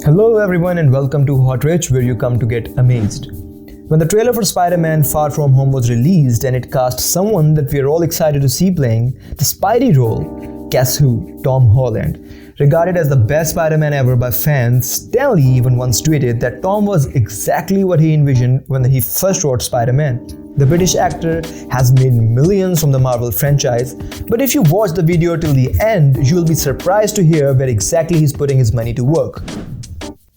Hello everyone and welcome to Hot Rich, where you come to get amazed. When the trailer for Spider-Man Far From Home was released and it cast someone that we are all excited to see playing the Spidey role, guess who? Tom Holland. Regarded as the best Spider-Man ever by fans, Stan Lee even once tweeted that Tom was exactly what he envisioned when he first wrote Spider-Man. The British actor has made millions from the Marvel franchise, but if you watch the video till the end, you will be surprised to hear where exactly he's putting his money to work.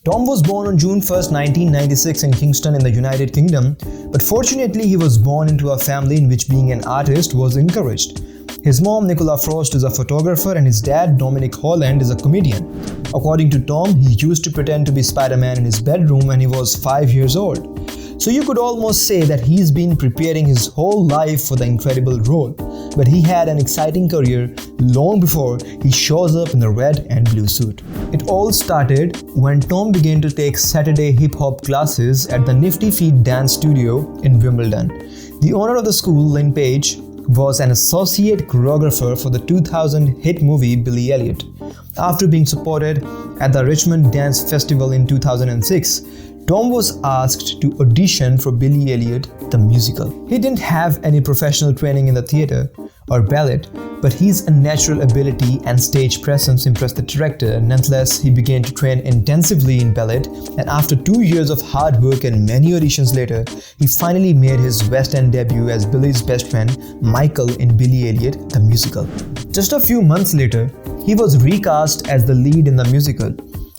Tom was born on June 1, 1996 in Kingston in the United Kingdom, but fortunately he was born into a family in which being an artist was encouraged. His mom, Nicola Frost, is a photographer and his dad, Dominic Holland, is a comedian. According to Tom, he used to pretend to be Spider-Man in his bedroom when he was 5 years old. So you could almost say that he's been preparing his whole life for the incredible role, but he had an exciting career long before he shows up in the red and blue suit. It all started when Tom began to take Saturday hip-hop classes at the Nifty Feet Dance Studio in Wimbledon. The owner of the school, Lynn Page, was an associate choreographer for the 2000 hit movie Billy Elliot. After being supported at the Richmond Dance Festival in 2006, Tom was asked to audition for Billy Elliot the musical. He didn't have any professional training in the theatre or ballet, but his natural ability and stage presence impressed the director. Nonetheless, he began to train intensively in ballet, and after 2 years of hard work and many auditions later, he finally made his West End debut as Billy's best friend, Michael, in Billy Elliot the musical. Just a few months later, he was recast as the lead in the musical.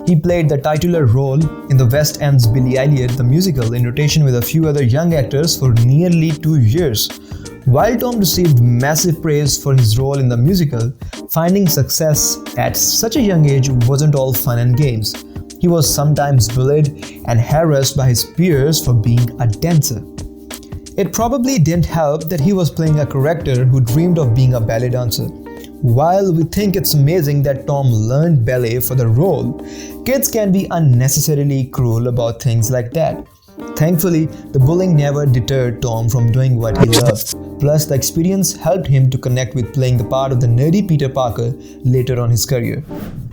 He played the titular role in the West End's Billy Elliot the musical in rotation with a few other young actors for nearly 2 years. While Tom received massive praise for his role in the musical, finding success at such a young age wasn't all fun and games. He was sometimes bullied and harassed by his peers for being a dancer. It probably didn't help that he was playing a character who dreamed of being a ballet dancer. While we think it's amazing that Tom learned ballet for the role, kids can be unnecessarily cruel about things like that. Thankfully, the bullying never deterred Tom from doing what he loved. Plus, the experience helped him to connect with playing the part of the nerdy Peter Parker later on his career.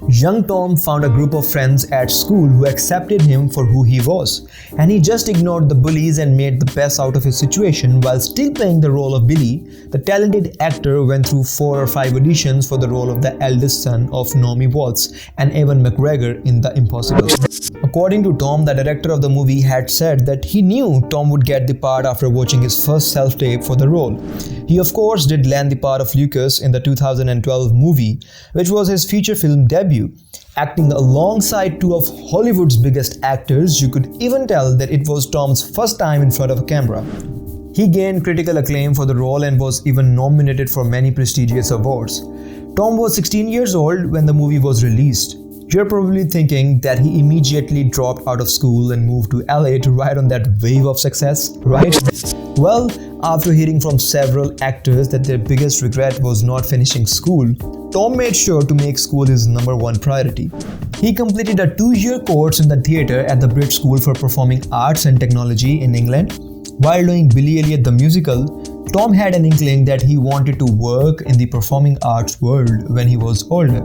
Young Tom found a group of friends at school who accepted him for who he was, and he just ignored the bullies and made the best out of his situation while still playing the role of Billy. The talented actor went through 4 or 5 auditions for the role of the eldest son of Naomi Watts and Ewan McGregor in The Impossible. According to Tom, the director of the movie had said that he knew Tom would get the part after watching his first self-tape for the role. He of course did land the part of Lucas in the 2012 movie, which was his feature film debut. Acting alongside 2 of Hollywood's biggest actors, you could even tell that it was Tom's first time in front of a camera. He gained critical acclaim for the role and was even nominated for many prestigious awards. Tom was 16 years old when the movie was released. You're probably thinking that he immediately dropped out of school and moved to LA to ride on that wave of success, right? Well, after hearing from several actors that their biggest regret was not finishing school, Tom made sure to make school his #1 priority. He completed a 2-year course in the theatre at the Brit School for Performing Arts and Technology in England. While doing Billy Elliot the musical, Tom had an inkling that he wanted to work in the performing arts world when he was older.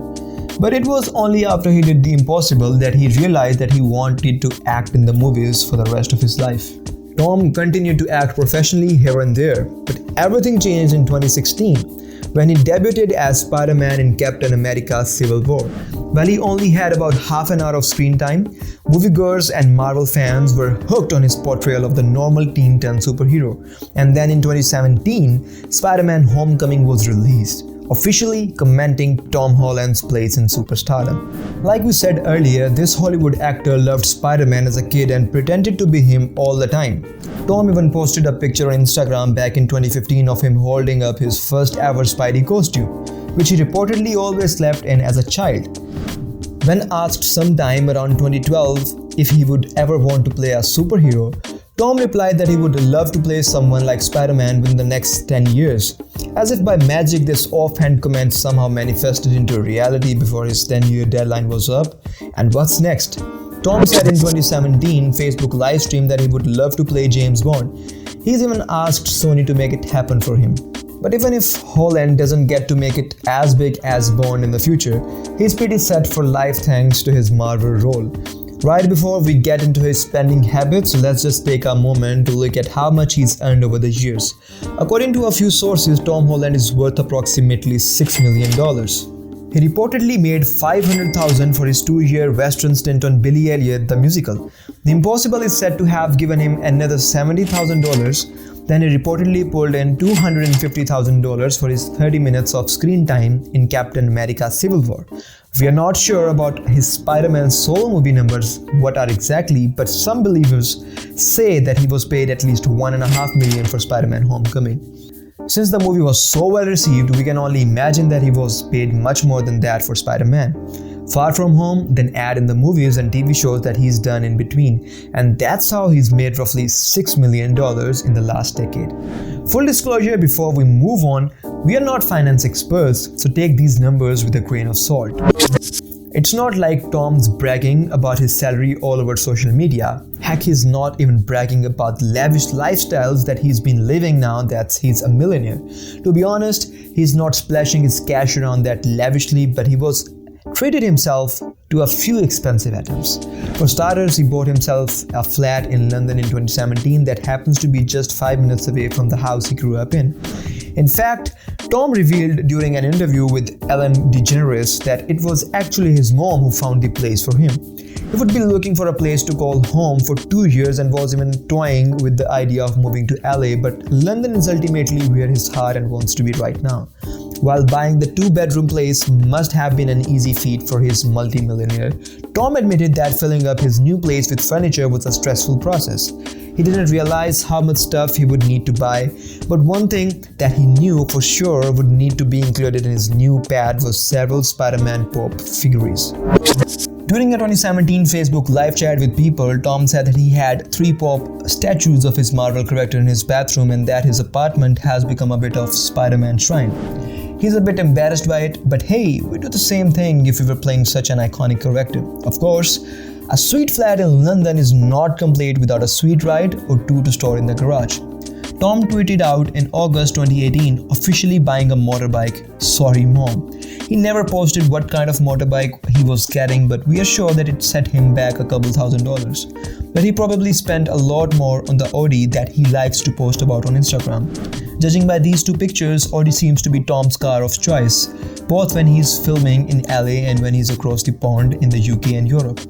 But it was only after he did The Impossible that he realized that he wanted to act in the movies for the rest of his life. Tom continued to act professionally here and there, but everything changed in 2016 when he debuted as Spider-Man in Captain America: Civil War. While he only had about half an hour of screen time, moviegoers and Marvel fans were hooked on his portrayal of the normal Teen 10 superhero. And then in 2017, Spider-Man: Homecoming was released, officially cementing Tom Holland's place in superstardom. Like we said earlier, this Hollywood actor loved Spider-Man as a kid and pretended to be him all the time. Tom even posted a picture on Instagram back in 2015 of him holding up his first ever Spidey costume, which he reportedly always slept in as a child. When asked sometime around 2012 if he would ever want to play a superhero, Tom replied that he would love to play someone like Spider-Man within the next 10 years. As if by magic, this offhand comment somehow manifested into reality before his 10-year deadline was up. And what's next? Tom said in 2017 Facebook livestream that he would love to play James Bond. He's even asked Sony to make it happen for him. But even if Holland doesn't get to make it as big as Bond in the future, he's pretty set for life thanks to his Marvel role. Right before we get into his spending habits, let's just take a moment to look at how much he's earned over the years. According to a few sources, Tom Holland is worth approximately $6 million. He reportedly made $500,000 for his 2-year Western stint on Billy Elliot the musical. The Impossible is said to have given him another $70,000. Then he reportedly pulled in $250,000 for his 30 minutes of screen time in Captain America: Civil War. We are not sure about his Spider-Man solo movie numbers, what are exactly, but some believers say that he was paid at least $1.5 million for Spider-Man: Homecoming. Since the movie was so well received, we can only imagine that he was paid much more than that for Spider-Man: Far From Home, then add in the movies and TV shows that he's done in between, and that's how he's made roughly $6 million in the last decade. Full disclosure before we move on, we are not finance experts, so take these numbers with a grain of salt. It's not like Tom's bragging about his salary all over social media. Heck, he's not even bragging about the lavish lifestyles that he's been living now that he's a millionaire. To be honest, he's not splashing his cash around that lavishly, but he was treated himself to a few expensive items. For starters, he bought himself a flat in London in 2017 that happens to be just 5 minutes away from the house he grew up in. In fact, Tom revealed during an interview with Ellen DeGeneres that it was actually his mom who found the place for him. He would be looking for a place to call home for 2 years and was even toying with the idea of moving to LA, but London is ultimately where his heart and wants to be right now. While buying the 2-bedroom place must have been an easy feat for his multi-millionaire, Tom admitted that filling up his new place with furniture was a stressful process. He didn't realize how much stuff he would need to buy, but one thing that he knew for sure would need to be included in his new pad was several Spider-Man pop figurines. During a 2017 Facebook live chat with People, Tom said that he had 3 pop statues of his Marvel character in his bathroom and that his apartment has become a bit of Spider-Man shrine. He's a bit embarrassed by it, but hey, we do the same thing if we were playing such an iconic character. Of course, a sweet flat in London is not complete without a sweet ride or 2 to store in the garage. Tom tweeted out in August 2018, officially buying a motorbike, "Sorry Mom." He never posted what kind of motorbike he was getting, but we are sure that it set him back a couple $1,000s. But he probably spent a lot more on the Audi that he likes to post about on Instagram. Judging by these 2 pictures, Audi seems to be Tom's car of choice, both when he's filming in LA and when he's across the pond in the UK and Europe.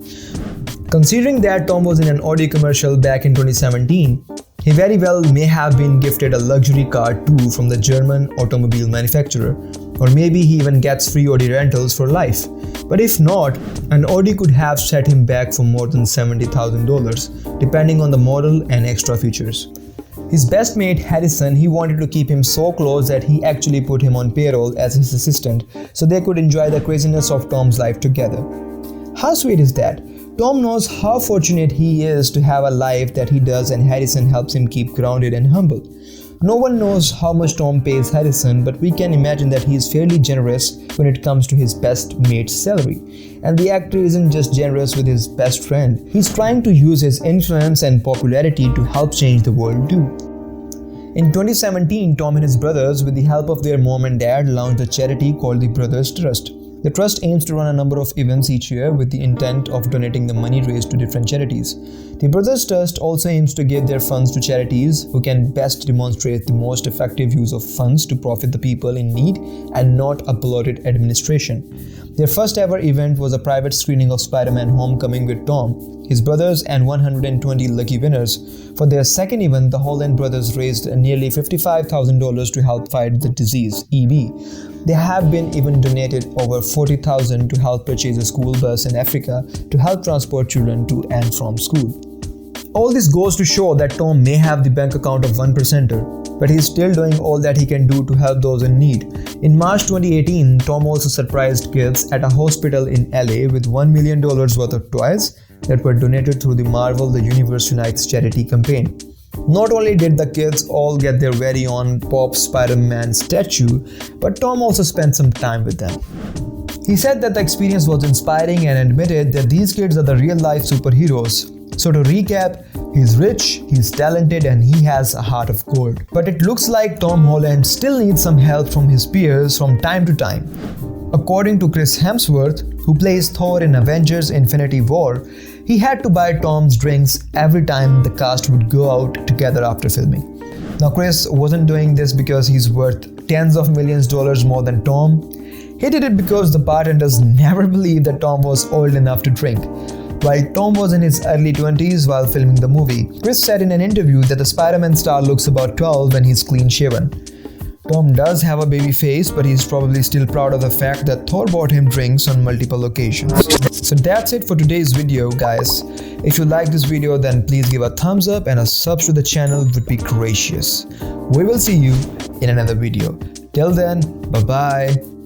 Considering that Tom was in an Audi commercial back in 2017, he very well may have been gifted a luxury car too from the German automobile manufacturer, or maybe he even gets free Audi rentals for life. But if not, an Audi could have set him back for more than $70,000, depending on the model and extra features. His best mate Harrison, he wanted to keep him so close that he actually put him on payroll as his assistant so they could enjoy the craziness of Tom's life together. How sweet is that? Tom knows how fortunate he is to have a life that he does, and Harrison helps him keep grounded and humble. No one knows how much Tom pays Harrison, but we can imagine that he is fairly generous when it comes to his best mate's salary. And the actor isn't just generous with his best friend, he's trying to use his influence and popularity to help change the world too. In 2017, Tom and his brothers, with the help of their mom and dad, launched a charity called the Brothers Trust. The trust aims to run a number of events each year with the intent of donating the money raised to different charities. The Brothers Trust also aims to give their funds to charities who can best demonstrate the most effective use of funds to profit the people in need and not a bloated administration. Their first ever event was a private screening of Spider-Man: Homecoming with Tom, his brothers, and 120 lucky winners. For their second event, the Holland brothers raised nearly $55,000 to help fight the disease, EB. They have been even donated over $40,000 to help purchase a school bus in Africa to help transport children to and from school. All this goes to show that Tom may have the bank account of 1%er, but he's still doing all that he can do to help those in need. In March 2018, Tom also surprised kids at a hospital in LA with $1 million worth of toys that were donated through the Marvel The Universe Unites charity campaign. Not only did the kids all get their very own Pop Spider-Man statue, but Tom also spent some time with them. He said that the experience was inspiring and admitted that these kids are the real-life superheroes. So to recap, he's rich, he's talented, and he has a heart of gold. But it looks like Tom Holland still needs some help from his peers from time to time. According to Chris Hemsworth, who plays Thor in Avengers Infinity War, he had to buy Tom's drinks every time the cast would go out together after filming. Now, Chris wasn't doing this because he's worth tens of millions of dollars more than Tom. He did it because the bartenders never believed that Tom was old enough to drink. While Tom was in his early 20s while filming the movie, Chris said in an interview that the Spider-Man star looks about 12 when he's clean shaven. Tom does have a baby face, but he's probably still proud of the fact that Thor bought him drinks on multiple occasions. So that's it for today's video, guys. If you like this video, then please give a thumbs up and a sub to the channel would be gracious. We will see you in another video. Till then, bye bye.